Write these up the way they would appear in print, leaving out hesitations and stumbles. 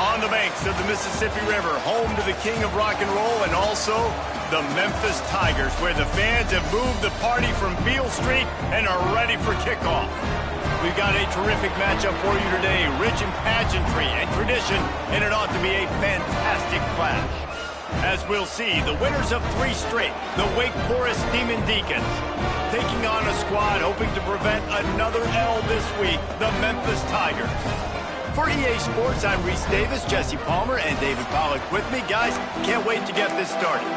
On the banks of the Mississippi River, home to the king of rock and roll and also the Memphis Tigers, where the fans have moved the party from Beale Street and are ready for kickoff. We've got a terrific matchup for you today, rich in pageantry and tradition, and it ought to be a fantastic clash. As we'll see, the winners of 3 straight, the Wake Forest Demon Deacons, taking on a squad hoping to prevent another L this week, the Memphis Tigers. For EA Sports, I'm Reese Davis, Jesse Palmer, and David Pollack with me. Guys, can't wait to get this started.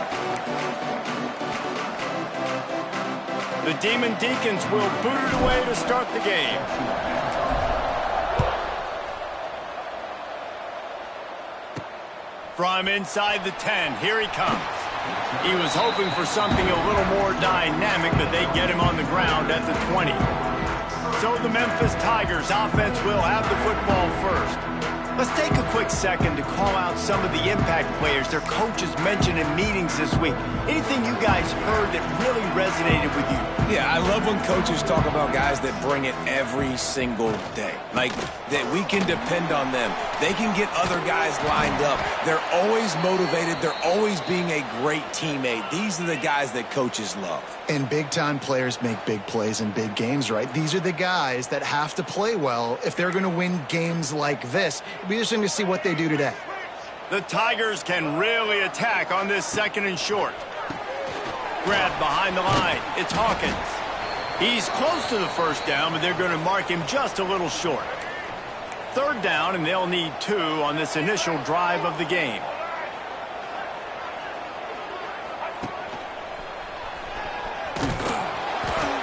The Demon Deacons will boot it away to start the game. From inside the 10, here he comes. He was hoping for something a little more dynamic, but they get him on the ground at the 20. So the Memphis Tigers offense will have the football first. Let's take a quick second to call out some of the impact players their coaches mentioned in meetings this week. Anything you guys heard that really resonated with you? Yeah, I love when coaches talk about guys that bring it every single day. Like, that we can depend on them. They can get other guys lined up. They're always motivated. They're always being a great teammate. These are the guys that coaches love. And big-time players make big plays in big games, right? These are the guys that have to play well if they're going to win games like this. It'll be interesting to see what they do today. The Tigers can really attack on this 2nd and short. Grabbed behind the line. It's Hawkins. He's close to the first down, but they're going to mark him just a little short. 3rd down, and they'll need 2 on this initial drive of the game.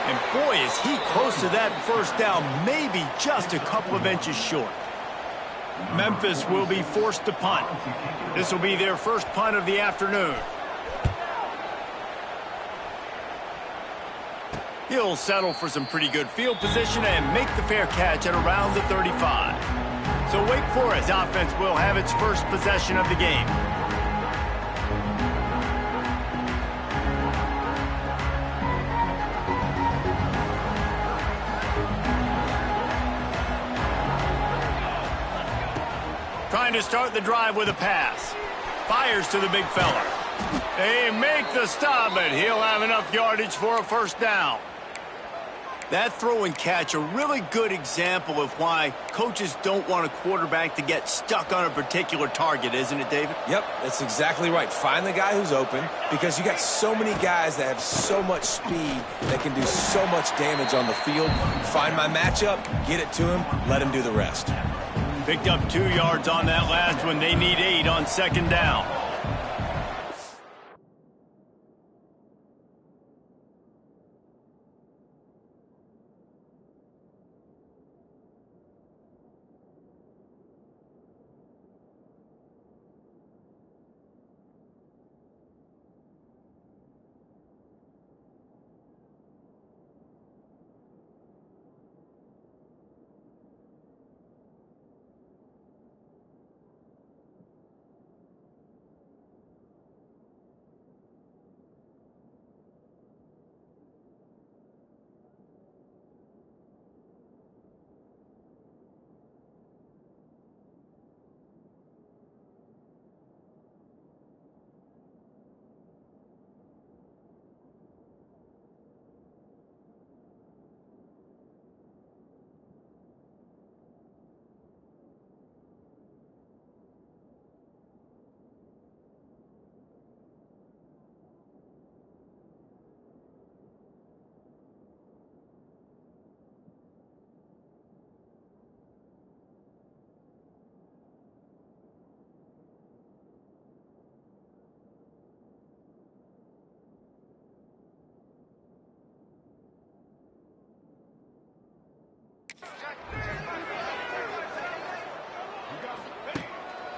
And boy, is he close to that first down, maybe just a couple of inches short. Memphis will be forced to punt. This will be their first punt of the afternoon. He'll settle for some pretty good field position and make the fair catch at around the 35. So Wake Forest offense will have its first possession of the game. Trying to start the drive with a pass. Fires to the big fella. They make the stop, but he'll have enough yardage for a first down. That throw and catch, a really good example of why coaches don't want a quarterback to get stuck on a particular target, isn't it, David? Yep, that's exactly right. Find the guy who's open, because you got so many guys that have so much speed that can do so much damage on the field. Find my matchup, get it to him, let him do the rest. Picked up 2 yards on that last one. They need 8 on 2nd down.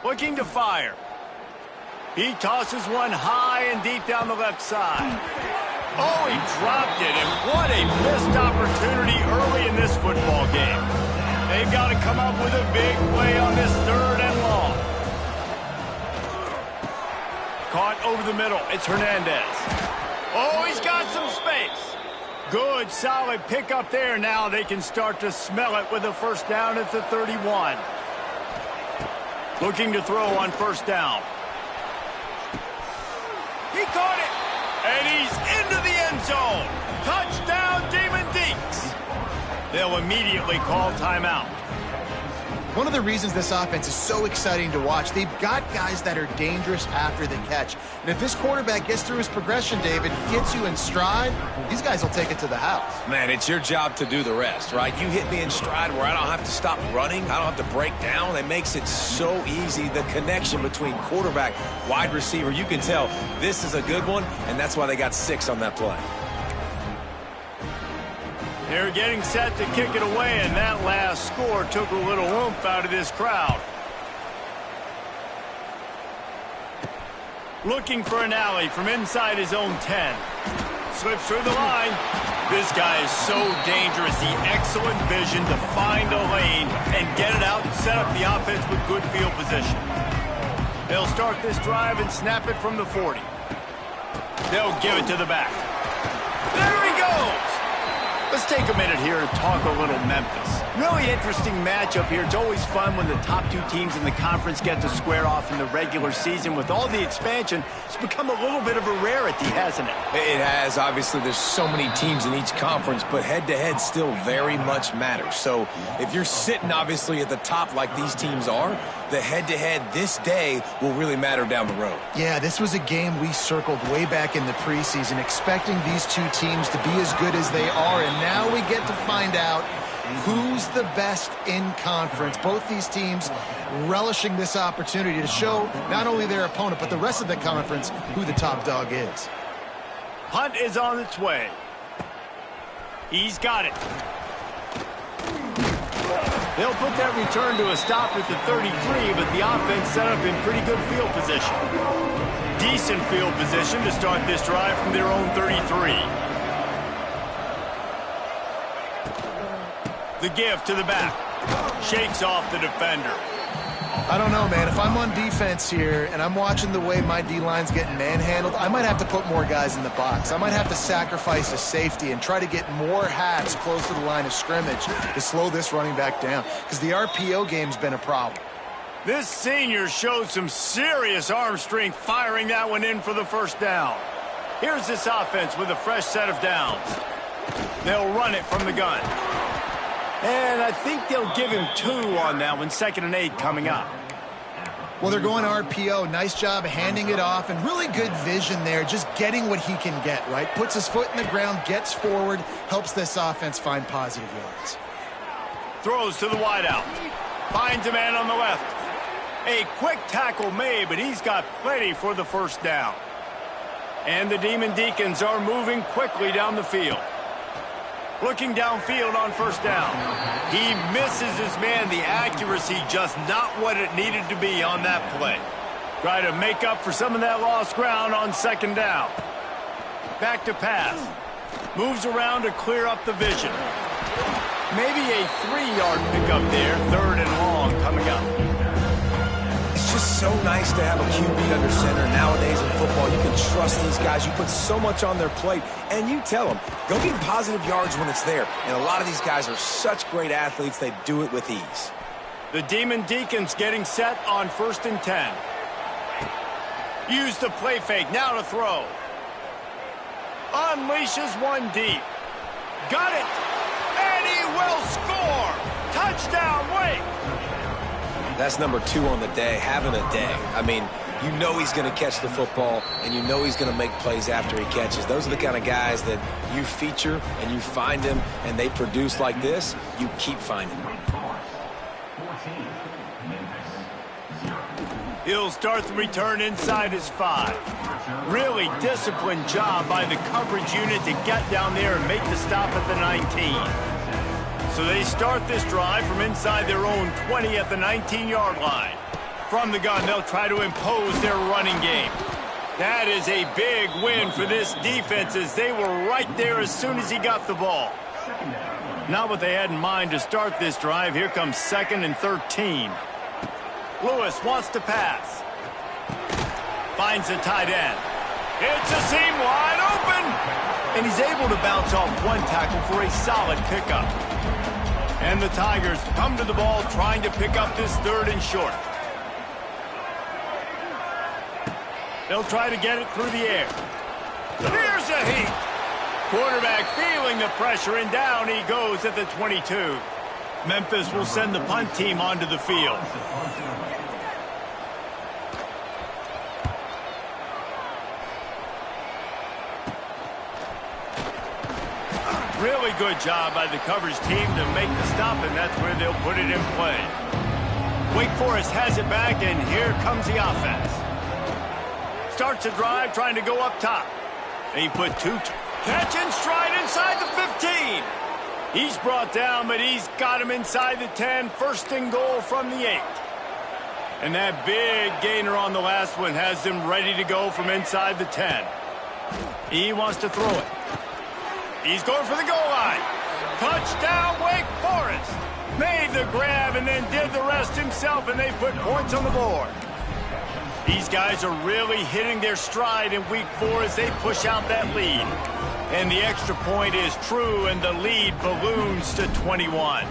Looking to fire. He tosses one high and deep down the left side. Oh, he dropped it, and what a missed opportunity early in this football game. They've got to come up with a big play on this 3rd and long. Caught over the middle. It's Hernandez. Oh, he's got some space. Good, solid pickup there. Now they can start to smell it with a first down at the 31. Looking to throw on first down. He caught it. And he's into the end zone. Touchdown, Demon Deacs. They'll immediately call timeout. One of the reasons this offense is so exciting to watch, they've got guys that are dangerous after the catch. And if this quarterback gets through his progression, David, gets you in stride, these guys will take it to the house. Man, it's your job to do the rest, right? You hit me in stride where I don't have to stop running. I don't have to break down. It makes it so easy. The connection between quarterback, wide receiver, you can tell this is a good one, and that's why they got 6 on that play. They're getting set to kick it away, and that last score took a little oomph out of this crowd. Looking for an alley from inside his own 10. Slips through the line. This guy is so dangerous. The excellent vision to find a lane and get it out and set up the offense with good field position. They'll start this drive and snap it from the 40. They'll give it to the back. There he goes! Let's take a minute here and talk a little Memphis. Really interesting matchup here. It's always fun when the top 2 teams in the conference get to square off in the regular season. With all the expansion, it's become a little bit of a rarity, hasn't it? It has. Obviously, there's so many teams in each conference, but head-to-head still very much matters. So if you're sitting, obviously, at the top like these teams are, the head-to-head this day will really matter down the road. Yeah, this was a game we circled way back in the preseason, expecting these 2 teams to be as good as they are, and now we get to find out who's the best in conference. Both these teams relishing this opportunity to show not only their opponent, but the rest of the conference who the top dog is. Hunt is on its way. He's got it. They'll put that return to a stop at the 33, but the offense set up in pretty good field position. Decent field position to start this drive from their own 33. The give to the back. Shakes off the defender. I don't know, man. If I'm on defense here and I'm watching the way my D-line's getting manhandled, I might have to put more guys in the box. I might have to sacrifice a safety and try to get more hats close to the line of scrimmage to slow this running back down, because the RPO game's been a problem. This senior showed some serious arm strength firing that one in for the first down. Here's this offense with a fresh set of downs. They'll run it from the gun. And I think they'll give him 2 on that one, 2nd and 8 coming up. Well, they're going RPO. Nice job handing it off, and really good vision there, just getting what he can get, right? Puts his foot in the ground, gets forward, helps this offense find positive yards. Throws to the wideout. Finds a man on the left. A quick tackle made, but he's got plenty for the first down. And the Demon Deacons are moving quickly down the field. Looking downfield on first down. He misses his man. The accuracy just not what it needed to be on that play. Try to make up for some of that lost ground on 2nd down. Back to pass. Moves around to clear up the vision. Maybe a 3-yard pickup there. 3rd and long coming up. It's just so nice to have a QB under center. Nowadays in football, you can trust these guys. You put so much on their plate, and you tell them, go get positive yards when it's there. And a lot of these guys are such great athletes, they do it with ease. The Demon Deacons getting set on 1st and 10. Use the play fake, now to throw. Unleashes one deep. Got it! And he will score! Touchdown, Wake! That's number 2 on the day, having a day. I mean, you know he's going to catch the football, and you know he's going to make plays after he catches. Those are the kind of guys that you feature, and you find them, and they produce like this. You keep finding them. He'll start the return inside his 5. Really disciplined job by the coverage unit to get down there and make the stop at the 19. So they start this drive from inside their own 20 at the 19-yard line. From the gun, they'll try to impose their running game. That is a big win for this defense, as they were right there as soon as he got the ball. Not what they had in mind to start this drive. Here comes 2nd and 13. Lewis wants to pass. Finds the tight end. It's a seam wide open. And he's able to bounce off one tackle for a solid pickup. And the Tigers come to the ball trying to pick up this 3rd and short. They'll try to get it through the air. Here's a heat. Quarterback feeling the pressure, and down he goes at the 22. Memphis will send the punt team onto the field. Really good job by the coverage team to make the stop, and that's where they'll put it in play. Wake Forest has it back, and here comes the offense. Starts a drive trying to go up top. They put two. Catch and stride inside the 15. He's brought down, but he's got him inside the 10. First and goal from the 8. And that big gainer on the last one has him ready to go from inside the 10. He wants to throw it. He's going for the goal line. Touchdown, Wake Forest. Made the grab and then did the rest himself, and they put points on the board. These guys are really hitting their stride in week 4 as they push out that lead. And the extra point is true, and the lead balloons to 21.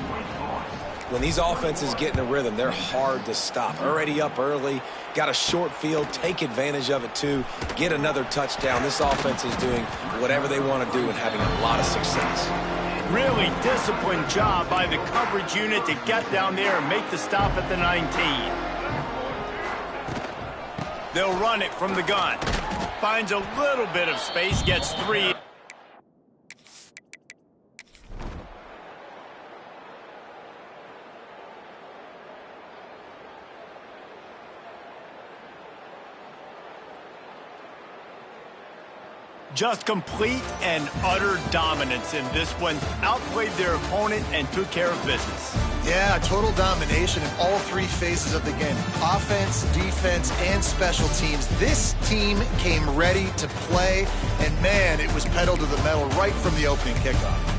When these offenses get in a rhythm, they're hard to stop. Already up early, got a short field, take advantage of it too, get another touchdown. This offense is doing whatever they want to do and having a lot of success. Really disciplined job by the coverage unit to get down there and make the stop at the 19. They'll run it from the gun. Finds a little bit of space, gets 3. Just complete and utter dominance in this one. Outplayed their opponent and took care of business. Yeah, total domination in all 3 phases of the game. Offense, defense, and special teams. This team came ready to play, and man, it was pedal to the metal right from the opening kickoff.